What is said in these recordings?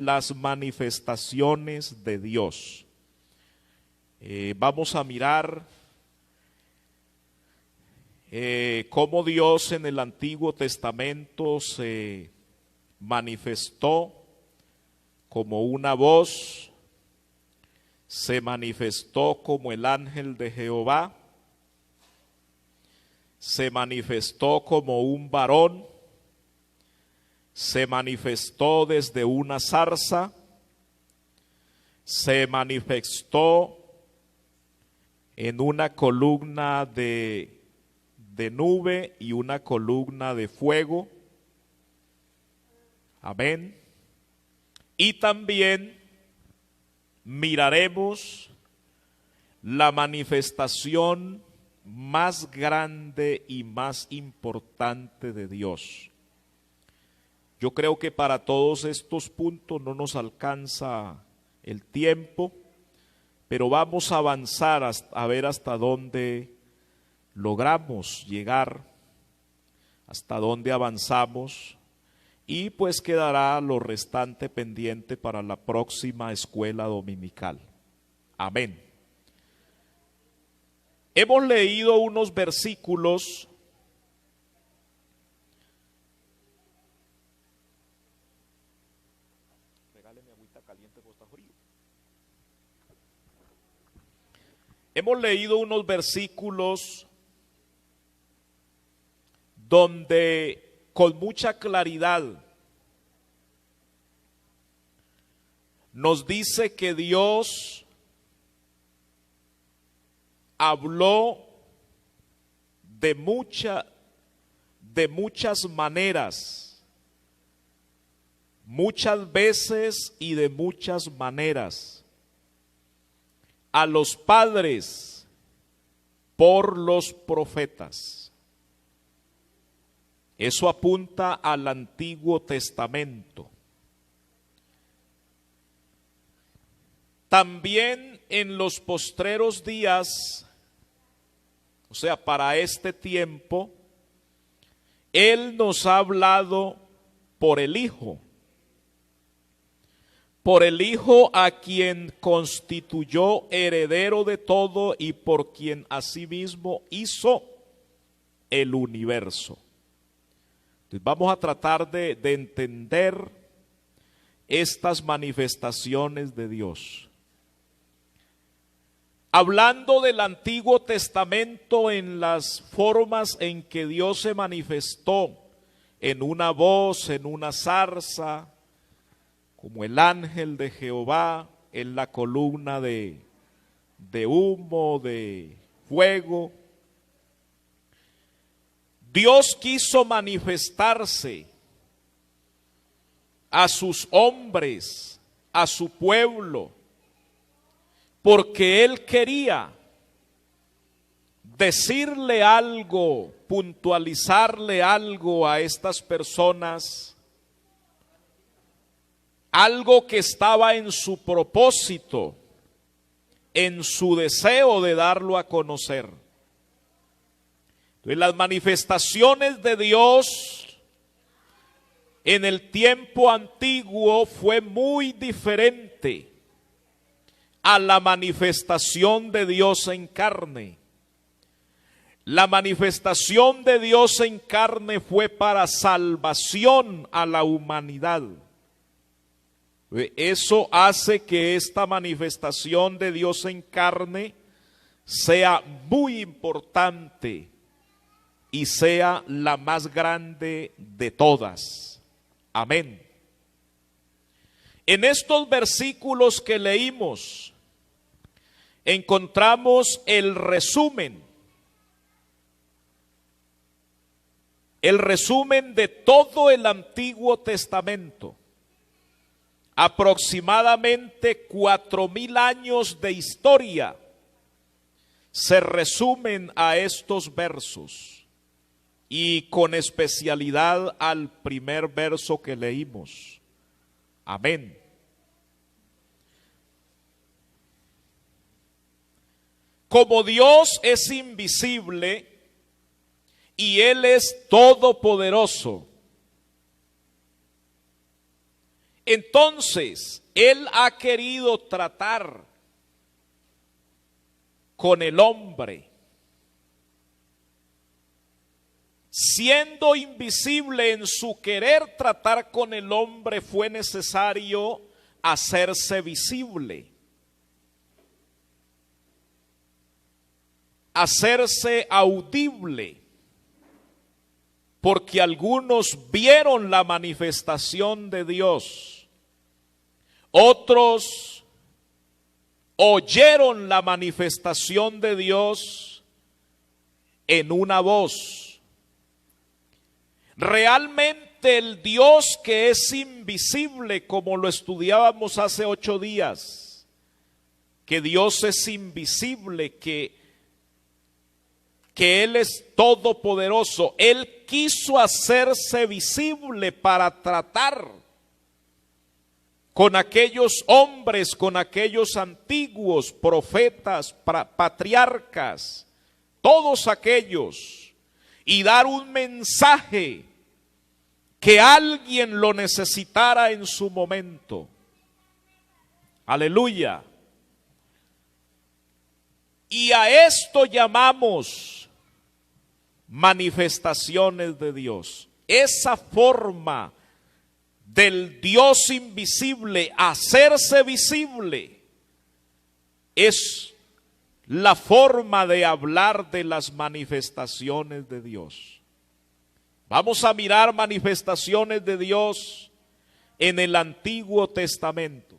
las manifestaciones de Dios. Vamos a mirar cómo Dios en el Antiguo Testamento se manifestó como una voz, se manifestó como el ángel de Jehová, se manifestó como un varón, se manifestó desde una zarza, se manifestó en una columna de nube y una columna de fuego. Amén. Y también miraremos la manifestación más grande y más importante de Dios. Yo creo que para todos estos puntos no nos alcanza el tiempo, pero vamos a avanzar a ver hasta dónde logramos llegar, hasta dónde avanzamos, y pues quedará lo restante pendiente para la próxima escuela dominical. Amén. Hemos leído unos versículos donde con mucha claridad nos dice que Dios habló de muchas maneras, muchas veces y de muchas maneras, a los padres por los profetas. Eso apunta al Antiguo Testamento. También en los postreros días, o sea, para este tiempo, Él nos ha hablado por el Hijo a quien constituyó heredero de todo y por quien asimismo hizo el universo. Entonces vamos a tratar de entender estas manifestaciones de Dios. Hablando del Antiguo Testamento en las formas en que Dios se manifestó, en una voz, en una zarza, como el ángel de Jehová, en la columna de humo, de fuego. Dios quiso manifestarse a sus hombres, a su pueblo, porque Él quería decirle algo, puntualizarle algo a estas personas, algo que estaba en su propósito, en su deseo de darlo a conocer. Entonces, las manifestaciones de Dios en el tiempo antiguo fue muy diferente a la manifestación de Dios en carne. La manifestación de Dios en carne fue para salvación a la humanidad. Eso hace que esta manifestación de Dios en carne sea muy importante y sea la más grande de todas. Amén. En estos versículos que leímos encontramos el resumen de todo el Antiguo Testamento. Aproximadamente 4000 años de historia se resumen a estos versos y con especialidad al primer verso que leímos. Amén. Como Dios es invisible y Él es todopoderoso, Entonces, Él ha querido tratar con el hombre. Siendo invisible en su querer tratar con el hombre, fue necesario hacerse visible, hacerse audible, porque algunos vieron la manifestación de Dios, otros oyeron la manifestación de Dios en una voz. Realmente el Dios que es invisible, como lo estudiábamos hace 8 días, que Dios es invisible, que Él es todopoderoso, Él quiso hacerse visible para tratar con aquellos hombres, con aquellos antiguos profetas, patriarcas, todos aquellos, y dar un mensaje que alguien lo necesitara en su momento. Aleluya. Y a esto llamamos manifestaciones de Dios. Esa forma del Dios invisible hacerse visible es la forma de hablar de las manifestaciones de Dios. Vamos a mirar manifestaciones de Dios en el Antiguo Testamento.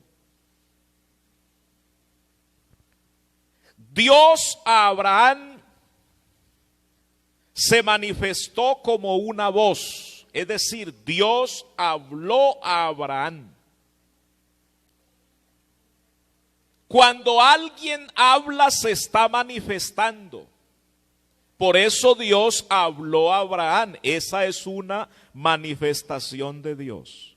Dios a Abraham se manifestó como una voz, es decir, Dios habló a Abraham. Cuando alguien habla, se está manifestando. Por eso Dios habló a Abraham. Esa es una manifestación de Dios.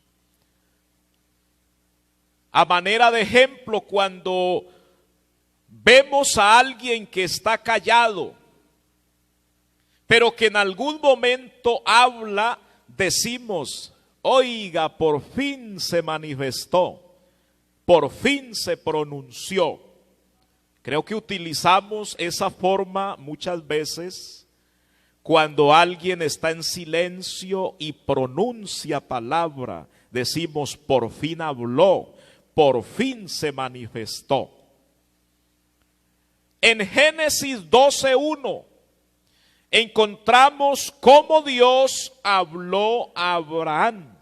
A manera de ejemplo, cuando vemos a alguien que está callado, pero que en algún momento habla, decimos, oiga, por fin se manifestó, por fin se pronunció. Creo que utilizamos esa forma muchas veces cuando alguien está en silencio y pronuncia palabra. Decimos, por fin habló, por fin se manifestó. En Génesis 12:1 encontramos cómo Dios habló a Abraham.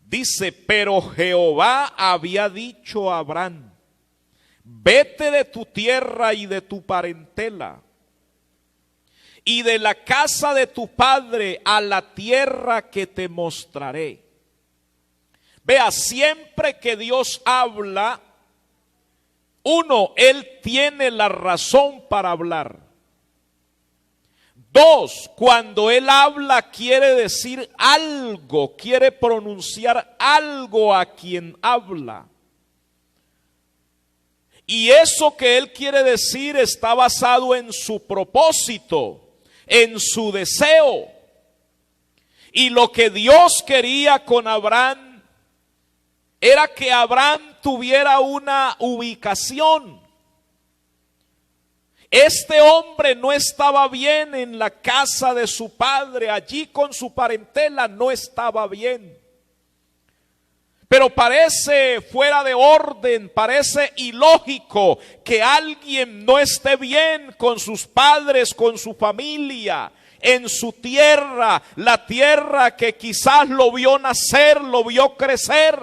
Dice, pero Jehová había dicho a Abraham, vete de tu tierra y de tu parentela y de la casa de tu padre a la tierra que te mostraré. Vea, siempre que Dios habla, uno, Él tiene la razón para hablar. Dos, cuando Él habla quiere decir algo, quiere pronunciar algo a quien habla. Y eso que Él quiere decir está basado en su propósito, en su deseo. Y lo que Dios quería con Abraham era que Abraham tuviera una ubicación. Este hombre no estaba bien en la casa de su padre, allí con su parentela no estaba bien. Pero parece fuera de orden, parece ilógico que alguien no esté bien con sus padres, con su familia, en su tierra, la tierra que quizás lo vio nacer, lo vio crecer.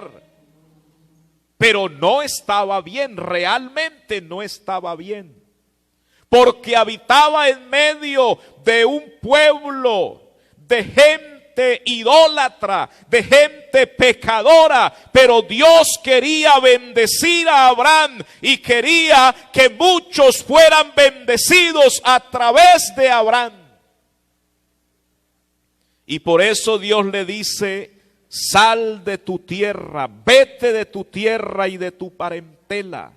Pero no estaba bien, realmente no estaba bien. Porque habitaba en medio de un pueblo de gente idólatra, de gente pecadora, pero Dios quería bendecir a Abraham y quería que muchos fueran bendecidos a través de Abraham. Y por eso Dios le dice, sal de tu tierra, vete de tu tierra y de tu parentela,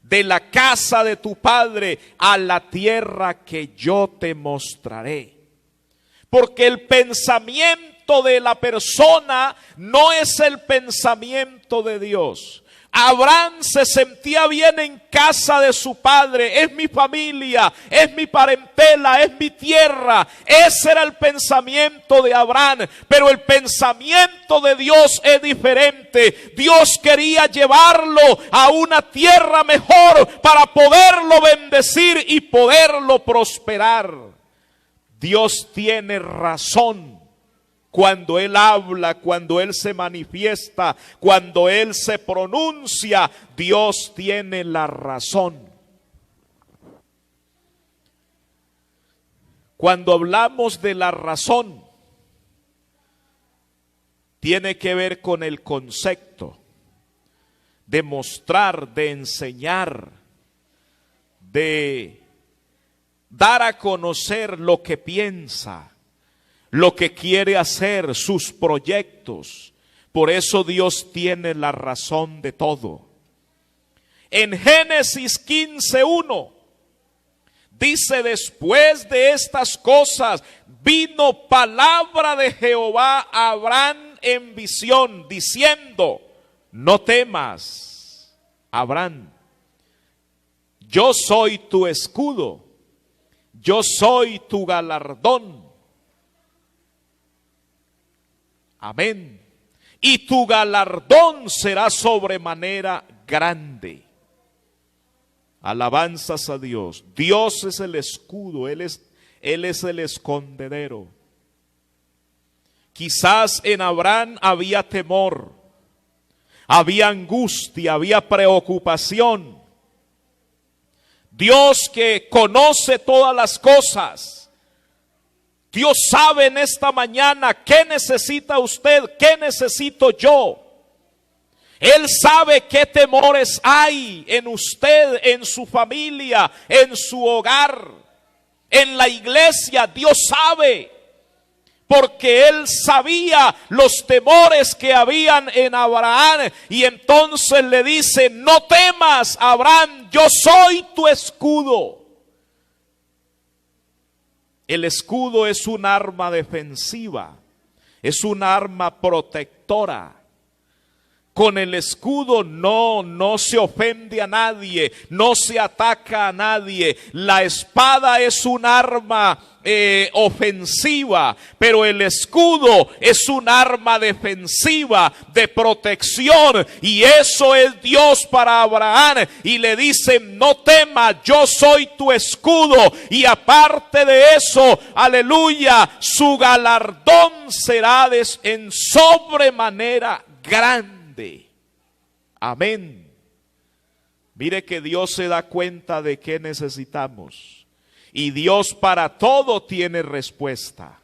de la casa de tu padre a la tierra que yo te mostraré. Porque el pensamiento pensamiento de la persona no es el pensamiento de Dios. Abraham se sentía bien en casa de su padre, es mi familia, es mi parentela, es mi tierra. Ese era el pensamiento de Abraham, pero el pensamiento de Dios es diferente. Dios quería llevarlo a una tierra mejor para poderlo bendecir y poderlo prosperar. Dios tiene razón. Cuando Él habla, cuando Él se manifiesta, cuando Él se pronuncia, Dios tiene la razón. Cuando hablamos de la razón, tiene que ver con el concepto de mostrar, de enseñar, de dar a conocer lo que piensa, lo que quiere hacer, sus proyectos. Por eso Dios tiene la razón de todo. En Génesis 15:1 dice: después de estas cosas vino palabra de Jehová a Abraham en visión, diciendo: no temas, Abraham, yo soy tu escudo, yo soy tu galardón. Amén. Y tu galardón será sobremanera grande. Alabanzas a Dios. Dios es el escudo, Él es el escondedero. Quizás en Abraham había temor, había angustia, había preocupación. Dios, que conoce todas las cosas, Dios sabe en esta mañana qué necesita usted, qué necesito yo. Él sabe qué temores hay en usted, en su familia, en su hogar, en la iglesia. Dios sabe, porque Él sabía los temores que habían en Abraham. Y entonces le dice: no temas, Abraham, yo soy tu escudo. El escudo es un arma defensiva, es un arma protectora. Con el escudo no se ofende a nadie, no se ataca a nadie. La espada es un arma ofensiva, pero el escudo es un arma defensiva, de protección. Y eso es Dios para Abraham. Y le dice: no temas, yo soy tu escudo. Y aparte de eso, aleluya, su galardón será en sobremanera grande. Amén. Mire que Dios se da cuenta de qué necesitamos. Y Dios para todo tiene respuesta.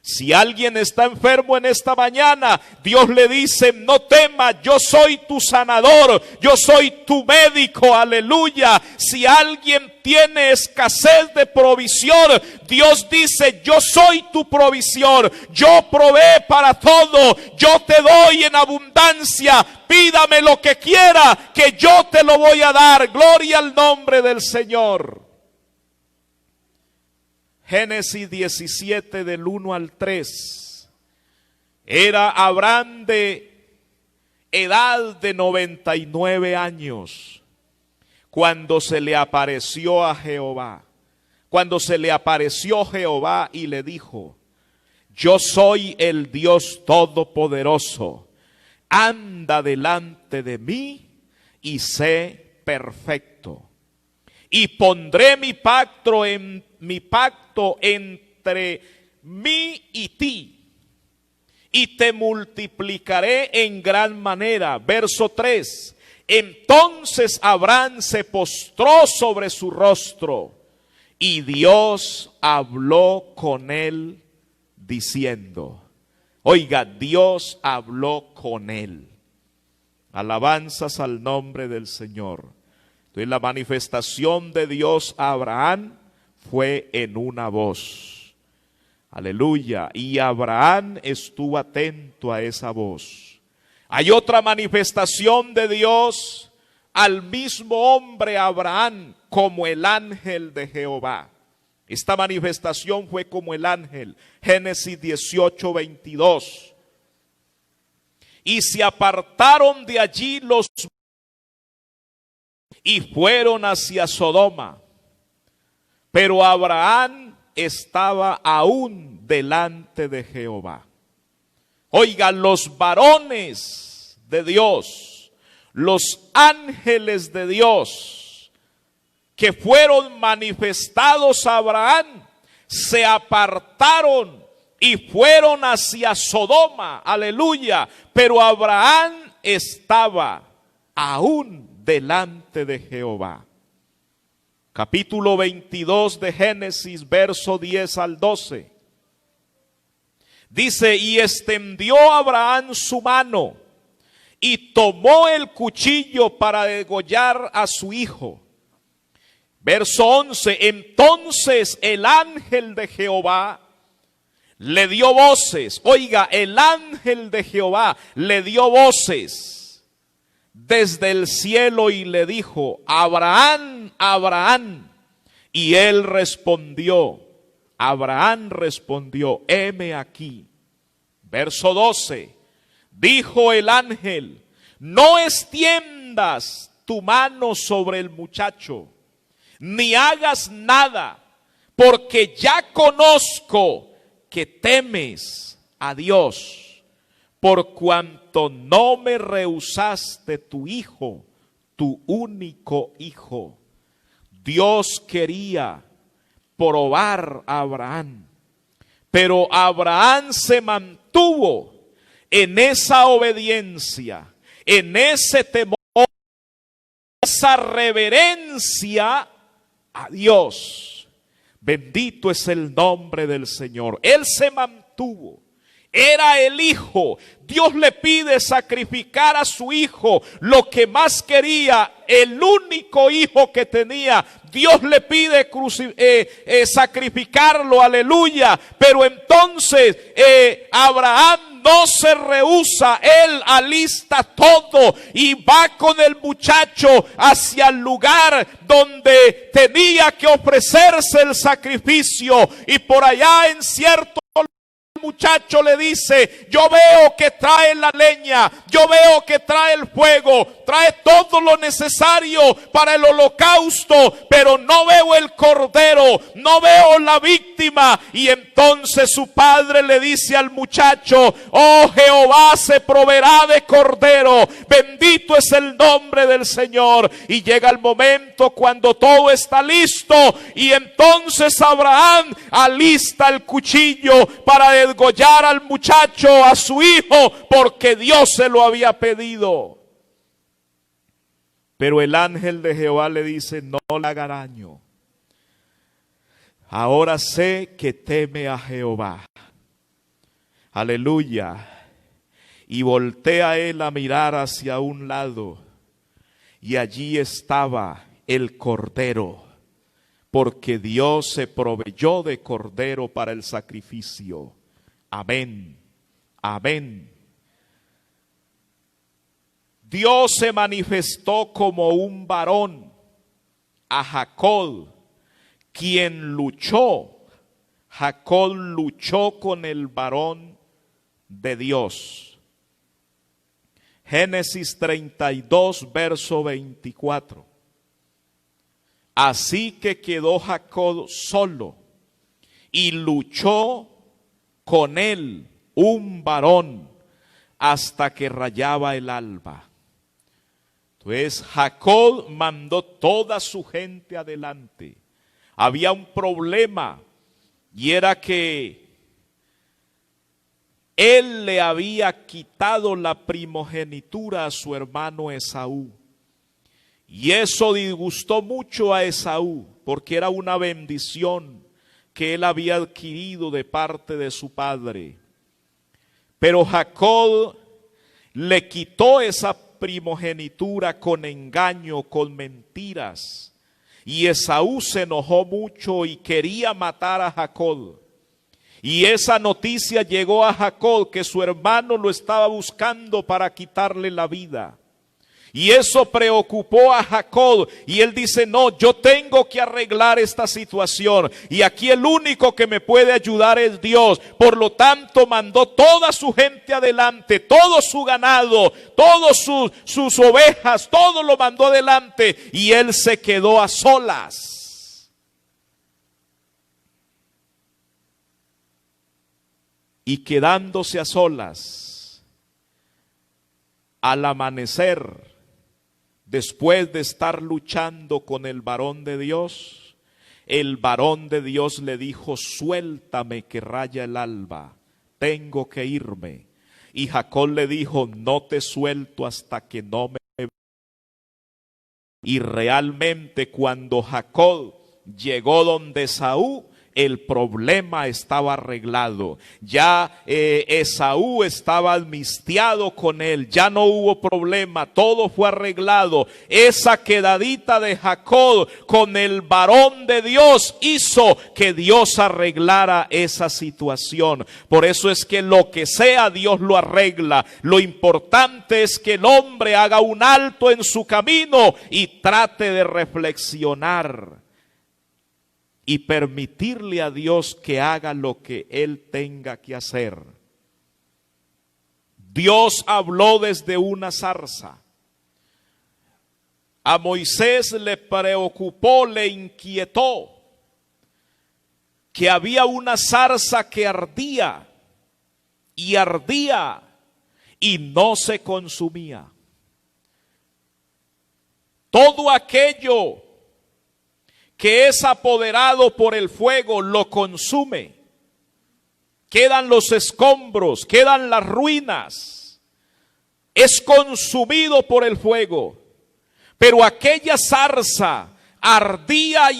Si alguien está enfermo en esta mañana, Dios le dice: no temas, yo soy tu sanador, yo soy tu médico, aleluya. Si alguien tiene escasez de provisión, Dios dice: yo soy tu provisión, yo provee para todo, yo te doy en abundancia, pídame lo que quiera, que yo te lo voy a dar. Gloria al nombre del Señor. Génesis 17 del 1 al 3. Era Abraham de edad de 99 años cuando se le apareció a Jehová. Cuando se le apareció Jehová y le dijo: yo soy el Dios Todopoderoso, anda delante de mí y sé perfecto. Y pondré mi pacto entre mí y ti, y te multiplicaré en gran manera. Verso 3. Entonces Abraham se postró sobre su rostro, y Dios habló con él diciendo: oiga, Dios habló con él. Alabanzas al nombre del Señor. Entonces la manifestación de Dios a Abraham fue en una voz. Aleluya. Y Abraham estuvo atento a esa voz. Hay otra manifestación de Dios al mismo hombre Abraham como el ángel de Jehová. Esta manifestación fue como el ángel. Génesis 18:22. Y se apartaron de allí los y fueron hacia Sodoma. Pero Abraham estaba aún delante de Jehová. Oigan, los varones de Dios, los ángeles de Dios que fueron manifestados a Abraham, se apartaron y fueron hacia Sodoma, aleluya, pero Abraham estaba aún delante de Jehová. Capítulo 22 de Génesis, verso 10 al 12. Dice, y extendió Abraham su mano y tomó el cuchillo para degollar a su hijo. Verso 11, entonces el ángel de Jehová le dio voces. Oiga, el ángel de Jehová le dio voces desde el cielo y le dijo, Abraham, Abraham. Y él respondió, Abraham respondió, heme aquí. Verso 12, dijo el ángel, no extiendas tu mano sobre el muchacho, ni hagas nada, porque ya conozco que temes a Dios, por cuanto no me rehusaste tu hijo, tu único hijo. Dios quería probar a Abraham, pero Abraham se mantuvo en esa obediencia, en ese temor, esa reverencia a Dios. Bendito es el nombre del Señor. Él se mantuvo. Era el hijo. Dios le pide sacrificar a su hijo, lo que más quería, el único hijo que tenía. Dios le pide sacrificarlo, aleluya. Pero entonces Abraham no se rehúsa, él alista todo y va con el muchacho hacia el lugar donde tenía que ofrecerse el sacrificio. Y por allá en cierto muchacho le dice, yo veo que trae la leña, yo veo que trae el fuego, trae todo lo necesario para el holocausto, pero no veo el cordero, no veo la víctima. Y entonces su padre le dice al muchacho, oh, Jehová se proveerá de cordero, bendito es el nombre del Señor. Y llega el momento cuando todo está listo, y entonces Abraham alista el cuchillo para degollar al muchacho, a su hijo, porque Dios se lo había pedido. Pero el ángel de Jehová le dice, no le haga daño. Ahora sé que teme a Jehová. Aleluya. Y voltea él a mirar hacia un lado, y allí estaba el cordero, porque Dios se proveyó de cordero para el sacrificio. Amén, amén. Dios se manifestó como un varón a Jacob, quien luchó. Jacob luchó con el varón de Dios. Génesis 32, verso 24. Así que quedó Jacob solo y luchó con él un varón hasta que rayaba el alba. Entonces Jacob mandó toda su gente adelante. Había un problema, y era que él le había quitado la primogenitura a su hermano Esaú. Y eso disgustó mucho a Esaú, porque era una bendición que él había adquirido de parte de su padre. Pero Jacob le quitó esa primogenitura con engaño, con mentiras. Y Esaú se enojó mucho y quería matar a Jacob. Y esa noticia llegó a Jacob, que su hermano lo estaba buscando para quitarle la vida. Y eso preocupó a Jacob. Y él dice, no, yo tengo que arreglar esta situación. Y aquí el único que me puede ayudar es Dios. Por lo tanto, mandó toda su gente adelante, todo su ganado, todas sus ovejas, todo lo mandó adelante. Y él se quedó a solas. Y quedándose a solas, al amanecer, después de estar luchando con el varón de Dios, el varón de Dios le dijo, suéltame que raya el alba, tengo que irme. Y Jacob le dijo, no te suelto hasta que no me... Y realmente cuando Jacob llegó donde Esaú, el problema estaba arreglado. Ya Esaú estaba amnistiado con él. Ya no hubo problema. Todo fue arreglado. Esa quedadita de Jacob con el varón de Dios hizo que Dios arreglara esa situación. Por eso es que lo que sea Dios lo arregla. Lo importante es que el hombre haga un alto en su camino y trate de reflexionar y permitirle a Dios que haga lo que Él tenga que hacer. Dios habló desde una zarza. A Moisés le preocupó, le inquietó que había una zarza que ardía y ardía y no se consumía. Todo aquello que es apoderado por el fuego lo consume. Quedan los escombros, quedan las ruinas. Es consumido por el fuego. Pero aquella zarza ardía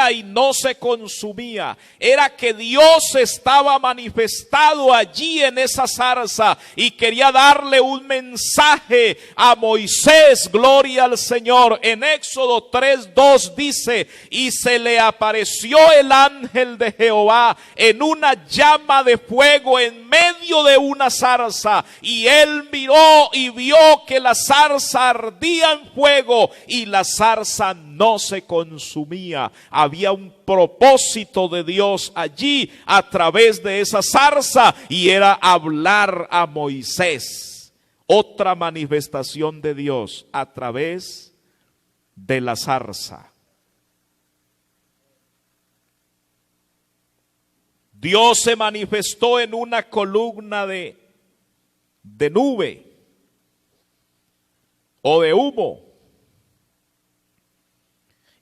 y no se consumía. Era que Dios estaba manifestado allí en esa zarza y quería darle un mensaje a Moisés. Gloria al Señor. En Éxodo 3:2 dice, y se le apareció el ángel de Jehová en una llama de fuego en medio de una zarza, y él miró y vio que la zarza ardía en fuego y la zarza no se consumía. Había un propósito de Dios allí a través de esa zarza, y era hablar a Moisés. Otra manifestación de Dios a través de la zarza. Dios se manifestó en una columna de nube o de humo,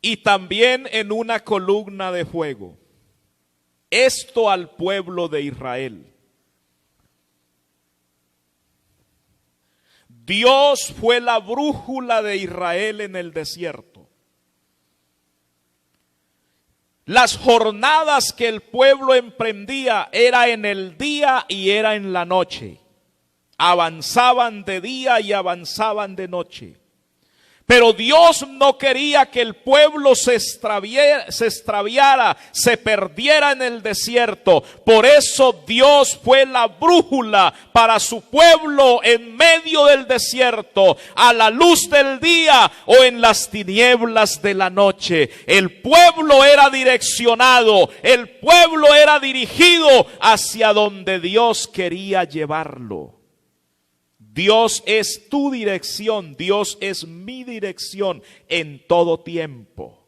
y también en una columna de fuego. Esto al pueblo de Israel. Dios fue la brújula de Israel en el desierto. Las jornadas que el pueblo emprendía era en el día y era en la noche. Avanzaban de día y avanzaban de noche. Pero Dios no quería que el pueblo se extraviara, se perdiera en el desierto. Por eso Dios fue la brújula para su pueblo en medio del desierto, a la luz del día o en las tinieblas de la noche. El pueblo era direccionado, el pueblo era dirigido hacia donde Dios quería llevarlo. Dios es tu dirección, Dios es mi dirección en todo tiempo.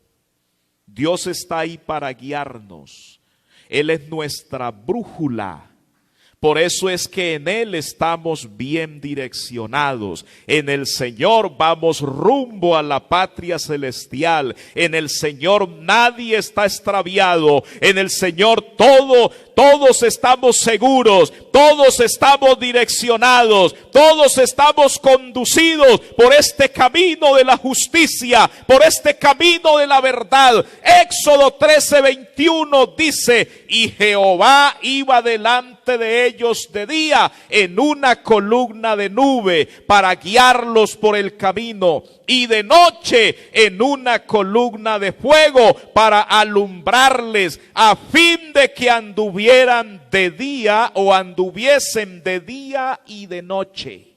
Dios está ahí para guiarnos. Él es nuestra brújula. Por eso es que en Él estamos bien direccionados. En el Señor vamos rumbo a la patria celestial. En el Señor nadie está extraviado. En el Señor todos estamos seguros. Todos estamos direccionados. Todos estamos conducidos por este camino de la justicia, por este camino de la verdad. Éxodo 13:21 dice, y Jehová iba delante de ellos de día en una columna de nube para guiarlos por el camino, y de noche en una columna de fuego para alumbrarles, a fin de que anduvieran de día o anduviesen de día y de noche.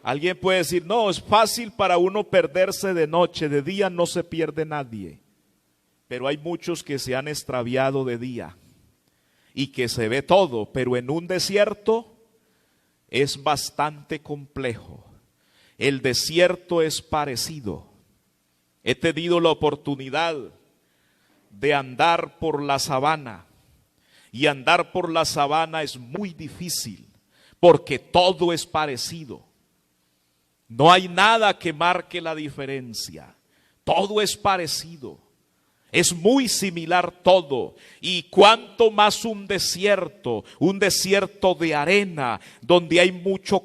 Alguien puede decir, no, es fácil para uno perderse de noche, de día no se pierde nadie. Pero hay muchos que se han extraviado de día y que se ve todo, pero en un desierto es bastante complejo. El desierto es parecido. He tenido la oportunidad de andar por la sabana, y andar por la sabana es muy difícil porque todo es parecido. No hay nada que marque la diferencia. Todo es parecido. Es muy similar todo. Y cuanto más un desierto de arena, donde hay mucho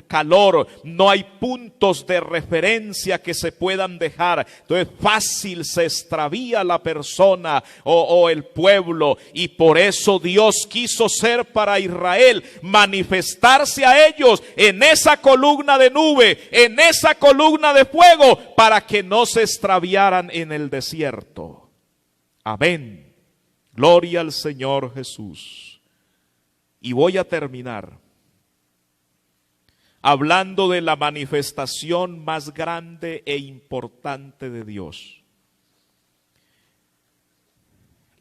calor, no hay puntos de referencia que se puedan dejar. Entonces fácil se extravía la persona o el pueblo. Y por eso Dios quiso ser para Israel, manifestarse a ellos en esa columna de nube, en esa columna de fuego, para que no se extraviaran en el desierto. Amén. Gloria al Señor Jesús. Y voy a terminar hablando de la manifestación más grande e importante de Dios.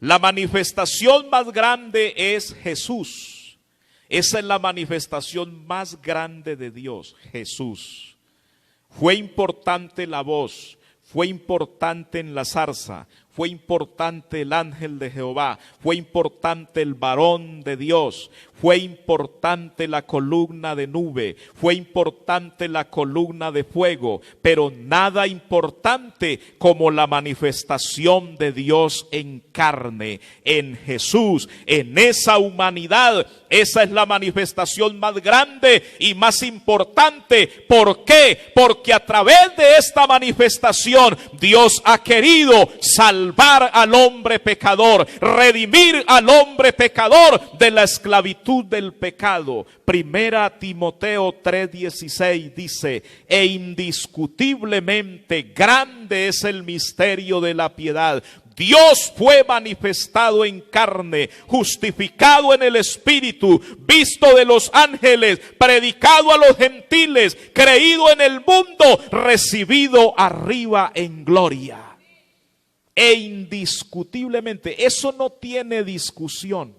La manifestación más grande es Jesús. Esa es la manifestación más grande de Dios, Jesús. Fue importante la voz, fue importante en la zarza, fue importante el ángel de Jehová, fue importante el varón de Dios, fue importante la columna de nube, fue importante la columna de fuego, pero nada importante como la manifestación de Dios en carne, en Jesús, en esa humanidad. Esa es la manifestación más grande y más importante. ¿Por qué? Porque a través de esta manifestación Dios ha querido salvar al hombre pecador, redimir al hombre pecador de la esclavitud del pecado. Primera Timoteo 3:16 dice: e indiscutiblemente grande es el misterio de la piedad. Dios fue manifestado en carne, justificado en el Espíritu, visto de los ángeles, predicado a los gentiles, creído en el mundo, recibido arriba en gloria. E indiscutiblemente, eso no tiene discusión.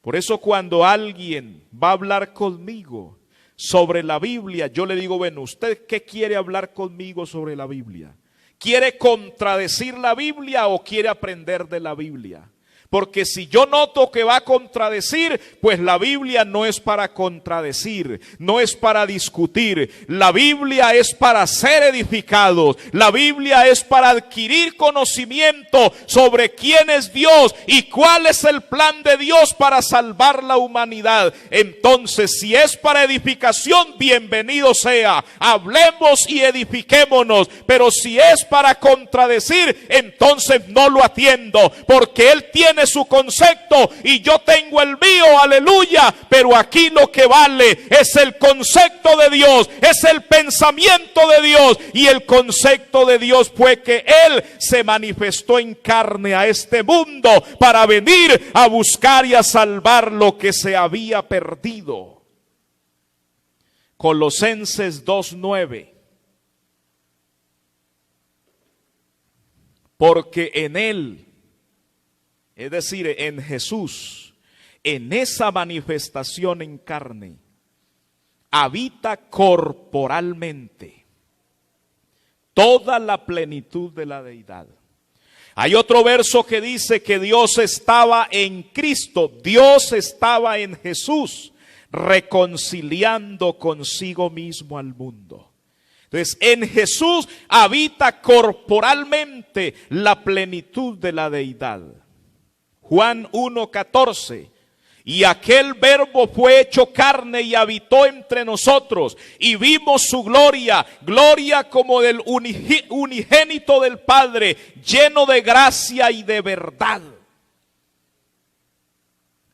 Por eso cuando alguien va a hablar conmigo sobre la Biblia, yo le digo, bueno, ¿usted qué quiere hablar conmigo sobre la Biblia? ¿Quiere contradecir la Biblia o quiere aprender de la Biblia? Porque si yo noto que va a contradecir, pues la Biblia no es para contradecir, no es para discutir. La Biblia es para ser edificados. La Biblia es para adquirir conocimiento sobre quién es Dios y cuál es el plan de Dios para salvar la humanidad. Entonces, si es para edificación, bienvenido sea. Hablemos y edifiquémonos. Pero si es para contradecir, entonces no lo atiendo, porque Él tiene su concepto y yo tengo el mío, aleluya. Pero aquí lo que vale es el concepto de Dios, es el pensamiento de Dios, y el concepto de Dios fue que Él se manifestó en carne a este mundo para venir a buscar y a salvar lo que se había perdido. Colosenses 2:9. Porque en Él, es decir, en Jesús, en esa manifestación en carne, habita corporalmente toda la plenitud de la deidad. Hay otro verso que dice que Dios estaba en Cristo, Dios estaba en Jesús, reconciliando consigo mismo al mundo. Entonces, en Jesús habita corporalmente la plenitud de la deidad. Juan 1:14, y aquel verbo fue hecho carne y habitó entre nosotros, y vimos su gloria, gloria como del unigénito del Padre, lleno de gracia y de verdad.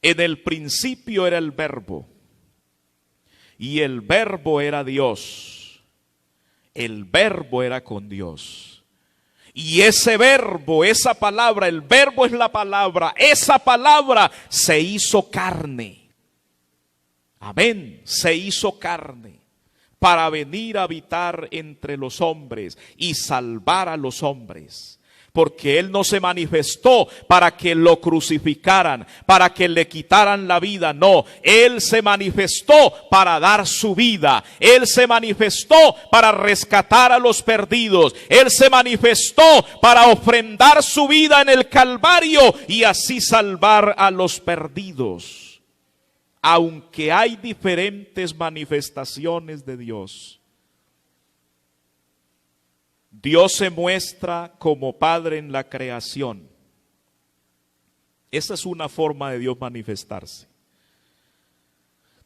En el principio era el verbo, y el verbo era Dios, el verbo era con Dios. Y ese verbo, esa palabra, el verbo es la palabra, esa palabra se hizo carne. Amén, se hizo carne. para venir a habitar entre los hombres y salvar a los hombres. Porque Él no se manifestó para que lo crucificaran, para que le quitaran la vida, no. Él se manifestó para dar su vida. Él se manifestó para rescatar a los perdidos. Él se manifestó para ofrendar su vida en el Calvario y así salvar a los perdidos. Aunque hay diferentes manifestaciones de Dios, Dios se muestra como Padre en la creación. Esa es una forma de Dios manifestarse.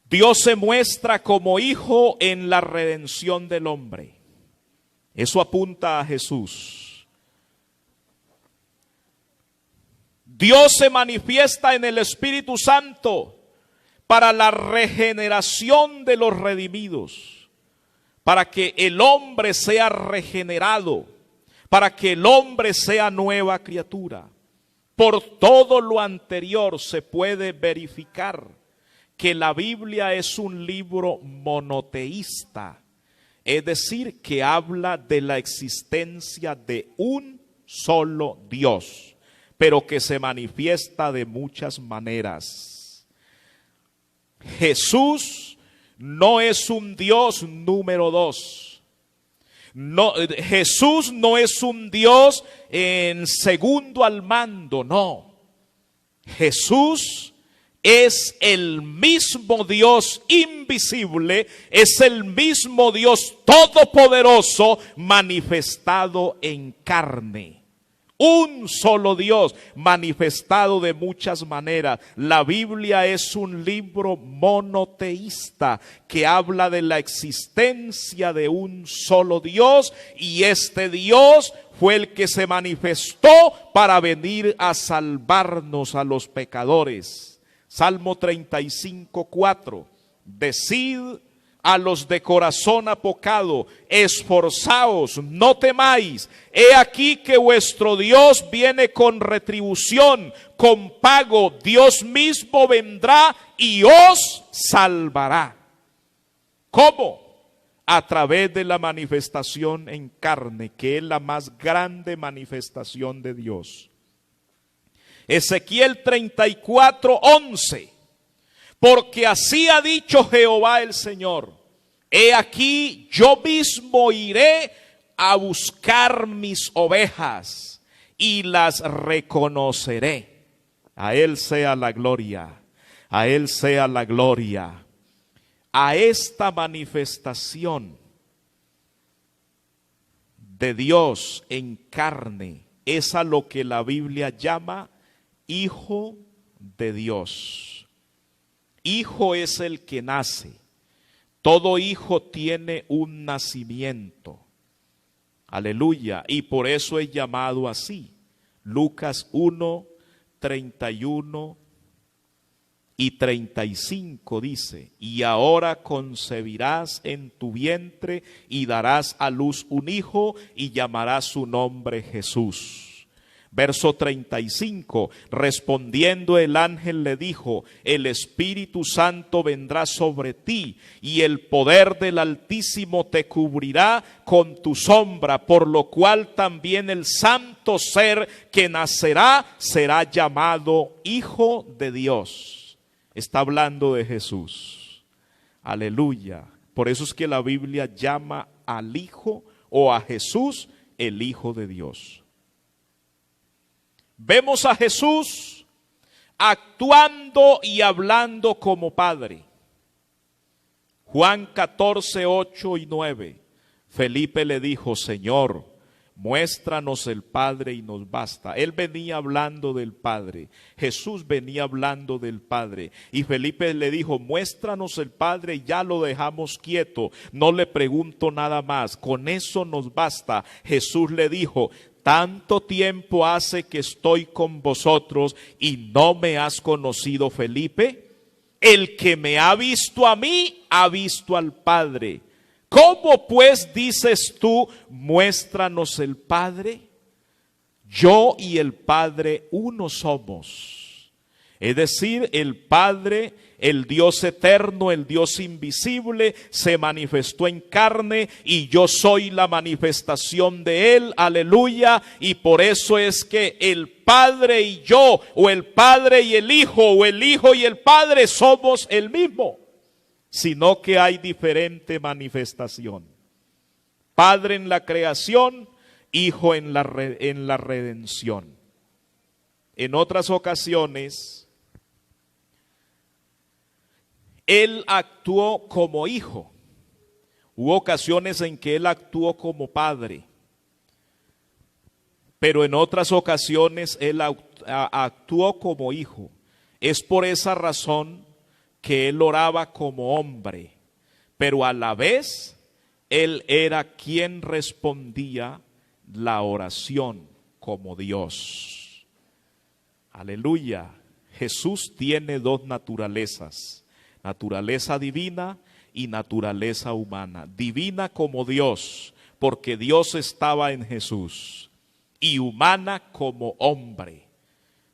Dios se muestra como Hijo en la redención del hombre. Eso apunta a Jesús. Dios se manifiesta en el Espíritu Santo para la regeneración de los redimidos. Para que el hombre sea regenerado, para que el hombre sea nueva criatura. Por todo lo anterior se puede verificar que la Biblia es un libro monoteísta, es decir, que habla de la existencia de un solo Dios, pero que se manifiesta de muchas maneras. Jesús no es un Dios número 2. No, Jesús no es un Dios en segundo al mando, no. Jesús es el mismo Dios invisible, es el mismo Dios todopoderoso manifestado en carne. Un solo Dios manifestado de muchas maneras. La Biblia es un libro monoteísta que habla de la existencia de un solo Dios, y este Dios fue el que se manifestó para venir a salvarnos a los pecadores. Salmo 35:4. Decid a los de corazón apocado, esforzaos, no temáis. He aquí que vuestro Dios viene con retribución, con pago. Dios mismo vendrá y os salvará. ¿Cómo? A través de la manifestación en carne, que es la más grande manifestación de Dios. Ezequiel 34:11. Porque así ha dicho Jehová el Señor: he aquí, yo mismo iré a buscar mis ovejas y las reconoceré. A Él sea la gloria, a Él sea la gloria. A esta manifestación de Dios en carne es a lo que la Biblia llama Hijo de Dios. Hijo es el que nace. Todo hijo tiene un nacimiento. Aleluya. Y por eso es llamado así. Lucas 1:31 y 35 dice: y ahora concebirás en tu vientre y darás a luz un hijo y llamarás su nombre Jesús. Verso 35, respondiendo el ángel le dijo: el Espíritu Santo vendrá sobre ti y el poder del Altísimo te cubrirá con tu sombra, por lo cual también el santo ser que nacerá será llamado Hijo de Dios. Está hablando de Jesús. Aleluya. Por eso es que la Biblia llama al Hijo o a Jesús el Hijo de Dios. Vemos a Jesús actuando y hablando como Padre. Juan 14:8 y 9. Felipe le dijo: Señor, muéstranos el Padre y nos basta. Él venía hablando del Padre. Jesús venía hablando del Padre. Y Felipe le dijo: muéstranos el Padre y ya lo dejamos quieto. No le pregunto nada más. Con eso nos basta. Jesús le dijo: tanto tiempo hace que estoy con vosotros y no me has conocido, Felipe. El que me ha visto a mí, ha visto al Padre. ¿Cómo pues dices tú, muéstranos el Padre? Yo y el Padre uno somos. Es decir, el Padre el Dios eterno, el Dios invisible, se manifestó en carne y yo soy la manifestación de Él, aleluya. Y por eso es que el Padre y yo, o el Padre y el Hijo, o el Hijo y el Padre somos el mismo, sino que hay diferente manifestación. Padre en la creación, Hijo en la redención. En otras ocasiones, Él actuó como hijo. Hubo ocasiones en que Él actuó como padre. Pero en otras ocasiones Él actuó como hijo. Es por esa razón que Él oraba como hombre. Pero a la vez, Él era quien respondía la oración como Dios. Aleluya. Jesús tiene dos naturalezas: naturaleza divina y naturaleza humana. Divina como Dios, porque Dios estaba en Jesús, y humana como hombre,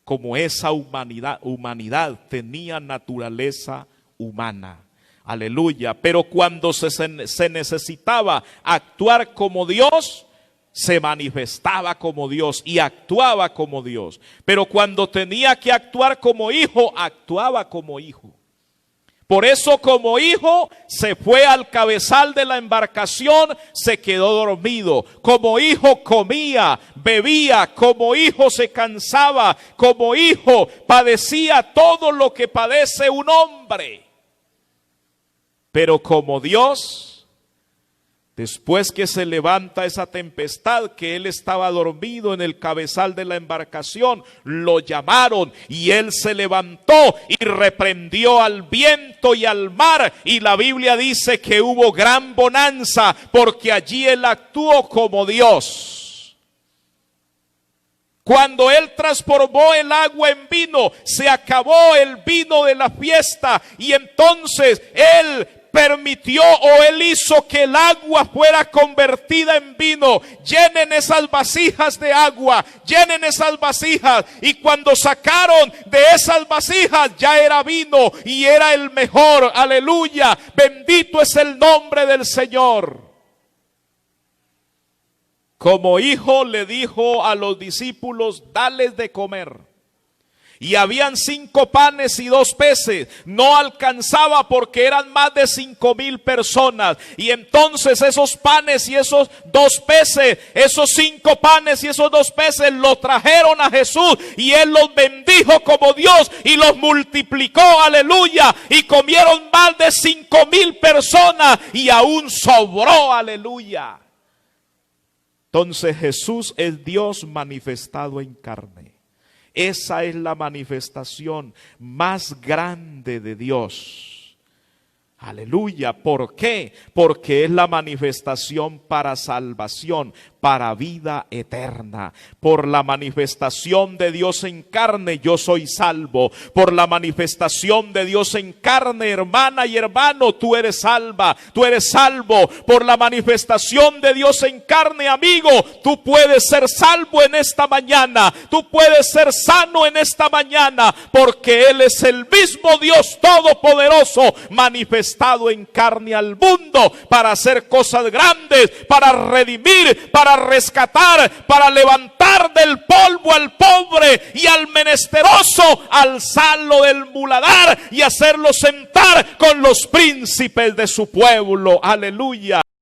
como esa humanidad tenía naturaleza humana. Aleluya. Pero cuando se necesitaba actuar como Dios, se manifestaba como Dios y actuaba como Dios. Pero cuando tenía que actuar como hijo, actuaba como hijo. Por eso, como hijo, se fue al cabezal de la embarcación, se quedó dormido. Como hijo comía, bebía, como hijo se cansaba, como hijo padecía todo lo que padece un hombre. Pero como Dios, después que se levanta esa tempestad, que él estaba dormido en el cabezal de la embarcación, lo llamaron y él se levantó y reprendió al viento y al mar. Y la Biblia dice que hubo gran bonanza, porque allí él actuó como Dios. Cuando él transformó el agua en vino, se acabó el vino de la fiesta, y entonces él permitió, o él hizo, que el agua fuera convertida en vino. Llenen esas vasijas de agua, llenen esas vasijas. Y cuando sacaron de esas vasijas, ya era vino y era el mejor. Aleluya, bendito es el nombre del Señor. Como hijo le dijo a los discípulos: dales de comer. Y habían 5 panes y 2 peces. No alcanzaba porque eran más de 5,000 personas. Y entonces esos panes y esos 2 peces, esos 5 panes y esos 2 peces, los trajeron a Jesús. Y Él los bendijo como Dios y los multiplicó, aleluya. Y comieron más de 5,000 personas y aún sobró, aleluya. Entonces Jesús es Dios manifestado en carne. Esa es la manifestación más grande de Dios. Aleluya. ¿Por qué? Porque es la manifestación para salvación, para vida eterna. Por la manifestación de Dios en carne yo soy salvo. Por la manifestación de Dios en carne, hermana y hermano, tú eres salva, tú eres salvo. Por la manifestación de Dios en carne, amigo, tú puedes ser salvo en esta mañana. Tú puedes ser sano en esta mañana, porque Él es el mismo Dios todopoderoso manifestado en carne al mundo para hacer cosas grandes, para redimir, para rescatar, para levantar del polvo al pobre y al menesteroso, alzarlo del muladar y hacerlo sentar con los príncipes de su pueblo. Aleluya.